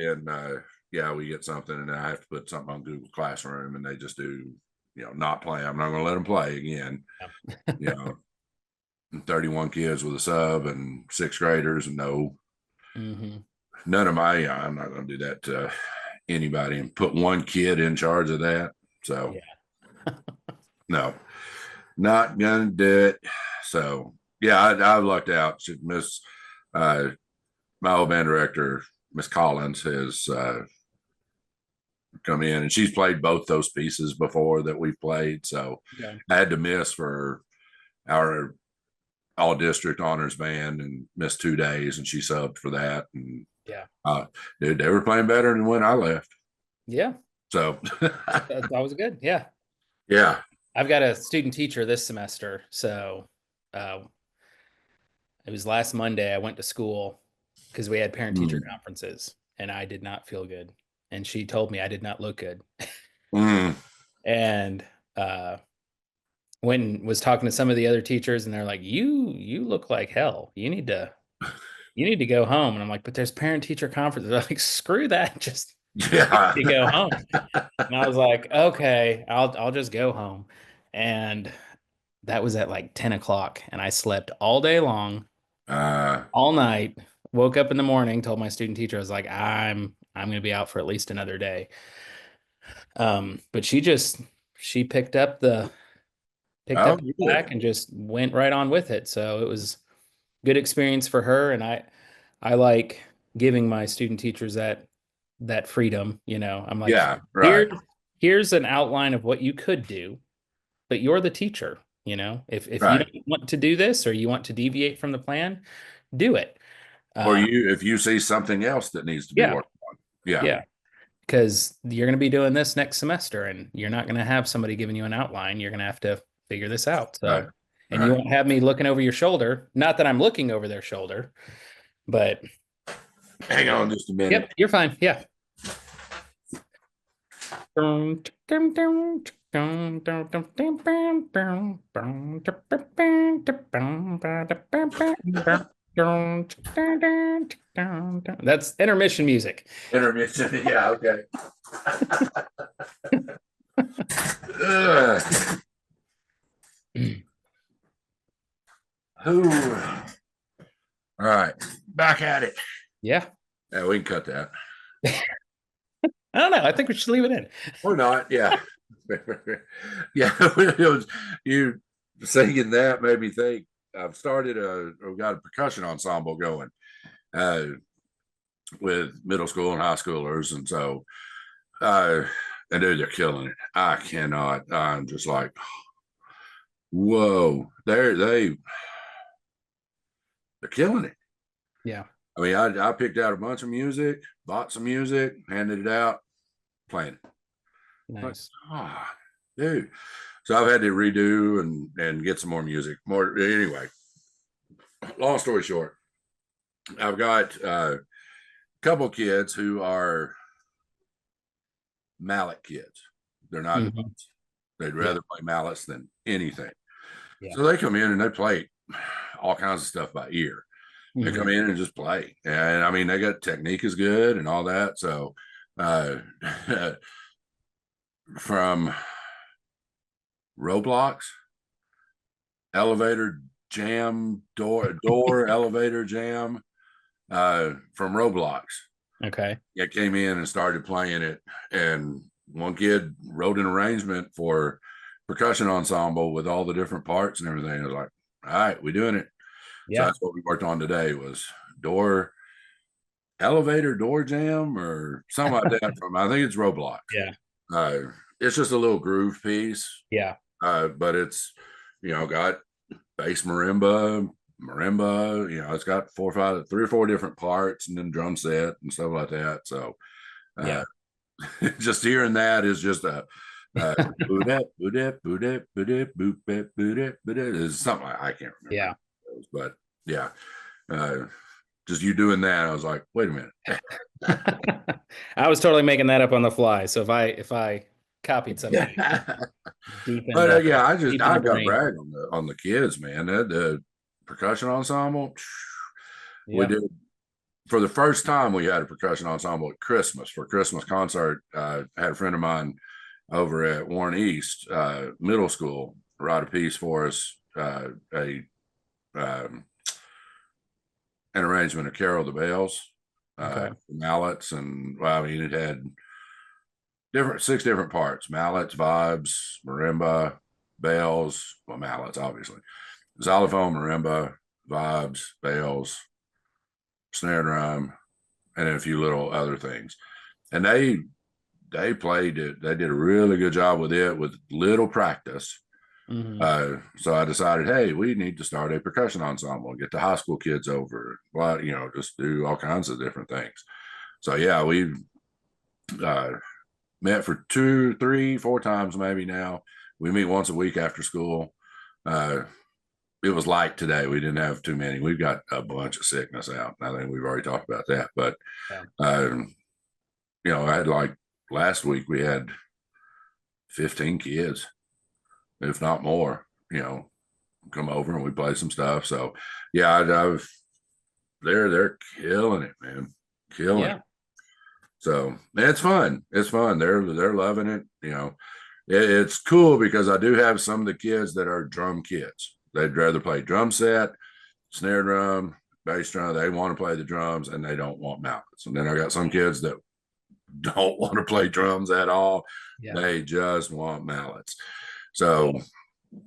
we get something, and I have to put something on Google Classroom, and they just do, not play. I'm not going to let them play again. 31 kids with a sub and 6th graders, and none of my, I'm not going to do that to anybody and put one kid in charge of that. So no, not going to do it. So I've lucked out. My old band director, Miss Collins, has come in, and she's played both those pieces before that we've played. So I had to miss for our all district honors band and missed 2 days, and she subbed for that. And dude, they were playing better than when I left. So that was good. I've got a student teacher this semester. So it was last Monday I went to school because we had parent teacher conferences, and I did not feel good. And she told me I did not look good. And was talking to some of the other teachers, and they're like, you look like hell. You need to go home. And I'm like, but there's parent teacher conferences. They're like, screw that. Just Yeah. to go home. And I was like, okay, I'll just go home. And that was at like 10 o'clock. And I slept all day long, Uh, all night. Woke up in the morning, told my student teacher, I was like, I'm gonna be out for at least another day. But she picked oh, up the good. slack and just went right on with it. So it was good experience for her. And I like giving my student teachers that freedom. I'm like, Yeah, right, here, here's an outline of what you could do, but you're the teacher. If you right. don't want to do this or you want to deviate from the plan, do it. Or Uh, if you see something else that needs to be yeah, worked on. Yeah, yeah, because you're going to be doing this next semester, and you're not going to have somebody giving you an outline. You're going to have to figure this out. right, So, and you right. won't have me looking over your shoulder. Not that I'm looking over their shoulder, but Hang on just a minute. yep, you're fine. Yeah. That's intermission music. Intermission. Yeah, okay. Ugh. Who? All right, back at it. Yeah. Yeah, we can cut that. I don't know. I think we should leave it in. Or not. Yeah. Yeah. You saying that made me think. I've got a percussion ensemble going with middle school and high schoolers. And so, and dude, they're killing it. I cannot. I'm just like, whoa, they're killing it. Yeah. I mean, I picked out a bunch of music, bought some music, handed it out, playing it. Nice. Ah, dude. So I've had to redo and get some more music. More anyway. Long story short, I've got a couple kids who are mallet kids. They're not. Mhm. They'd rather play mallets than anything. Yeah. So they come in and they play all kinds of stuff by ear. They come in and just play, and I mean, they got technique is good and all that. So, from Roblox, elevator jam, door elevator jam, from Roblox. Okay. I came in and started playing it, and one kid wrote an arrangement for percussion ensemble with all the different parts and everything. I was like, all right, we're doing it. So Yeah. that's what we worked on today was elevator door jam or something like that from, I think it's Roblox. Yeah. It's just a little groove piece. Yeah. But it's, got bass marimba, it's got 3 or 4 different parts and then drum set and stuff like that. So, Yeah. just hearing that is just a, boot is something I can't remember. Yeah. But yeah, just you doing that, I was like, wait a minute. I was totally making that up on the fly. So if I copied something deep in But the, I deep in got the brain. brag on the kids, man. The percussion ensemble, we Yeah. did for the first time. We had a percussion ensemble at Christmas for Christmas concert. I had a friend of mine over at Warren East Middle School write a piece for us, an arrangement of Carol the Bells, Okay. mallets, and well, I mean, it had 6 different parts: mallets, vibes, marimba, bells, well, mallets, obviously, xylophone, marimba, vibes, bells, snare drum, and then a few little other things. And they played it. They did a really good job with it with little practice. So I decided, hey, we need to start a percussion ensemble, get the high school kids over, just do all kinds of different things. So yeah, we met for 2, 3, 4 times maybe now. We meet once a week after school. It was like today. We didn't have too many. We've got a bunch of sickness out. I think we've already talked about that. But, I had like last week we had 15 kids, if not more, come over and we play some stuff. So yeah, they're killing it, man. Killing it. So it's fun. It's fun. They're loving it. It's cool because I do have some of the kids that are drum kids. They'd rather play drum set, snare drum, bass drum. They want to play the drums and they don't want mallets. And then I got some kids that don't want to play drums at all. Yeah. They just want mallets. So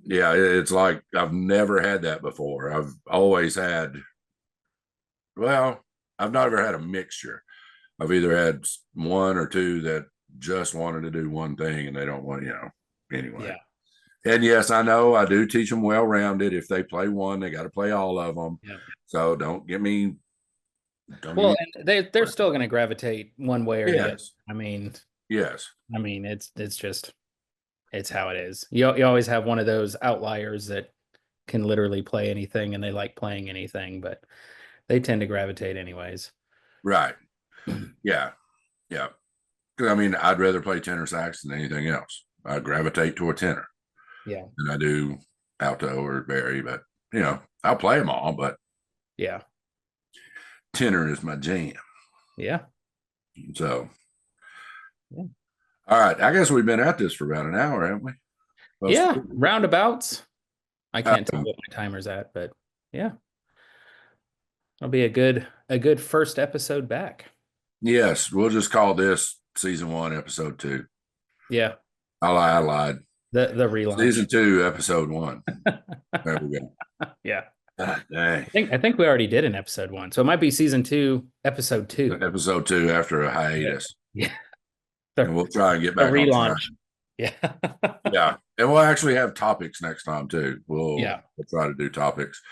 yeah, it's like I've never had that before. I've always had, well, I've never had a mixture. I've either had one or two that just wanted to do one thing and they don't want, anyway. Yeah. And yes, I know I do teach them well rounded. If they play one, they got to play all of them. Yeah. So don't get me. Well, and they're still going to gravitate one way or the other. I mean, yes. I mean, it's just, it's how it is. You always have one of those outliers that can literally play anything and they like playing anything, but they tend to gravitate anyways. Right. Yeah. Yeah. Because I mean, I'd rather play tenor sax than anything else. I gravitate toward tenor. Yeah. Than I do alto or bari, but I'll play them all, but yeah, tenor is my jam. Yeah. So, yeah. All right. I guess we've been at this for about an hour, haven't we? Yeah, roundabouts. I can't tell what my timer's at, but yeah. It'll be a good first episode back. Yes, we'll just call this season 1, episode 2. Yeah. I lied. The relaunch. Season 2, episode 1. There we go. Yeah. Dang. I think we already did an episode 1. So it might be season 2, episode 2. Episode 2 after a hiatus. Yeah. And we'll try and get back relaunch. on track. Yeah. Yeah. And we'll actually have topics next time too. We'll try to do topics.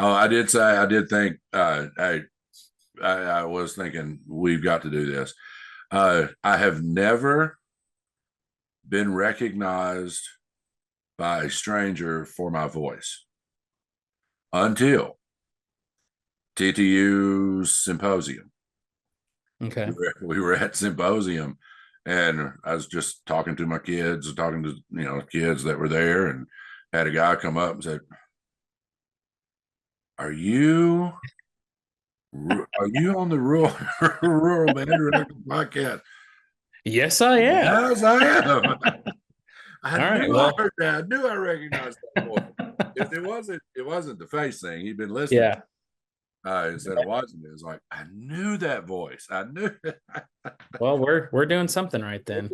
I did think I was thinking we've got to do this. I have never been recognized by a stranger for my voice until TTU symposium. Okay. We were at symposium and I was just talking to my kids, talking to, kids that were there, and had a guy come up and said, Are you on the rural band director podcast? Yes, I am. Yes, I am. I knew I recognized that voice. It wasn't the face thing. He'd been listening. Yeah. Instead of watching it, it's like I knew that voice. I knew. Well, we're doing something right then.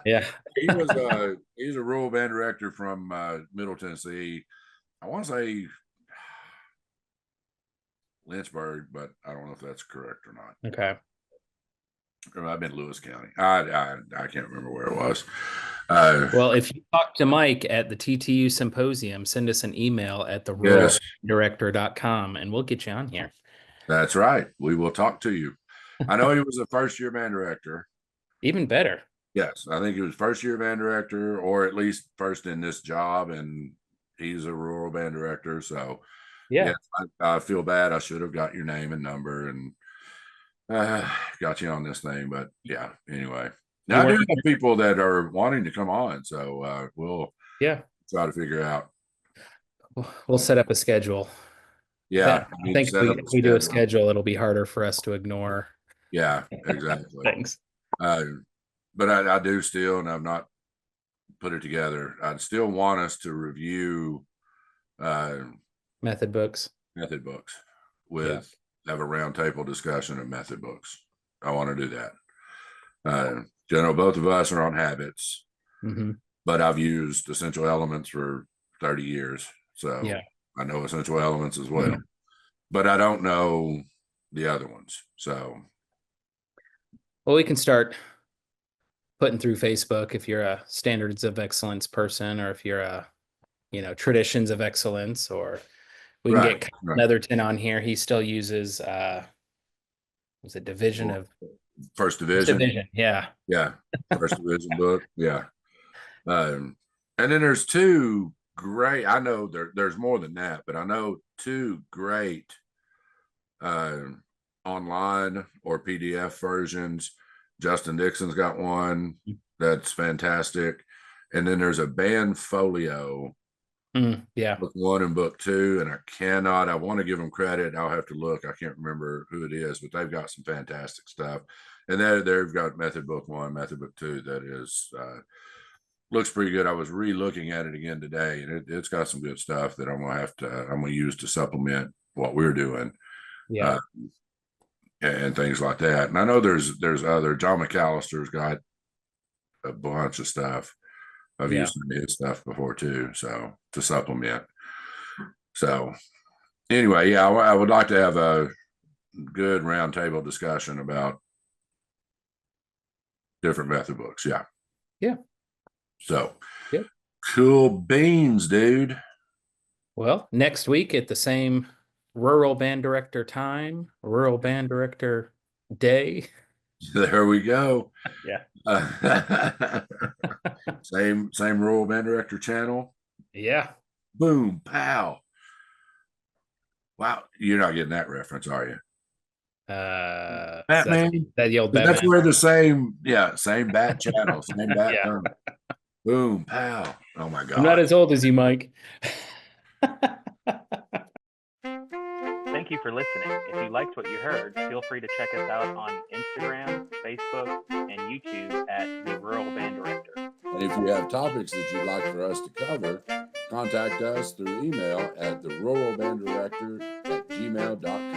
Yeah. He's a rural band director from Middle Tennessee. I want to say Lynchburg, but I don't know if that's correct or not. Okay. I've been Lewis County. I can't remember where it was. Well, if you talk to Mike at the TTU symposium, send us an email at theruraldirector.com and we'll get you on here. That's right. We will talk to you. I know he was a first-year band director. Even better. Yes, I think he was first-year band director, or at least first in this job, and he's a rural band director. So, yeah, I feel bad. I should have got your name and number and got you on this thing. But yeah, anyway. Now, I do have people that are wanting to come on, so we'll try to figure out. We'll set up a schedule. Yeah, I think if we do a schedule, it'll be harder for us to ignore. Yeah, exactly. Things. But I do still, and I've not put it together. I'd still want us to review method books with have a roundtable discussion of method books. I want to do that. Both of us are on habits, but I've used Essential Elements for 30 years. So I know Essential Elements as well, but I don't know the other ones. So, well, we can start putting through Facebook if you're a Standards of Excellence person, or if you're a, Traditions of Excellence, or we can get Netherton on here. He still uses, was it Division of First Division? Yeah. First Division book. Yeah. And then there's two great, I know there's more than that, but I know two great online or PDF versions. Justin Dixon's got one that's fantastic. And then there's a band folio. Book 1 and book 2. And I want to give them credit. I'll have to look. I can't remember who it is, but they've got some fantastic stuff. And they've got Method Book 1, Method Book 2 that is looks pretty good. I was re-looking at it again today, and it's got some good stuff that I'm gonna use to supplement what we're doing. Yeah. And things like that. And I know there's other, John McAllister's got a bunch of stuff. I've used some of his stuff before too, so to supplement. So anyway, yeah, I would like to have a good roundtable discussion about different method books. Yeah. Yeah. So yep. Cool beans, dude. Well, next week at the same Rural Band Director time, Rural Band Director Day. There we go. Yeah. Same Rural Band Director channel. Yeah. Boom, pow. Wow, you're not getting that reference, are you? Batman. That yelled Batman. That's where the same bat channel, same bat. Yeah. Boom, pow. Oh my God. I'm not as old as you, Mike. Thank you for listening. If you liked what you heard, feel free to check us out on Instagram, Facebook, and YouTube at The Rural Band Director. And if you have topics that you'd like for us to cover, contact us through email at theruralbanddirector@gmail.com.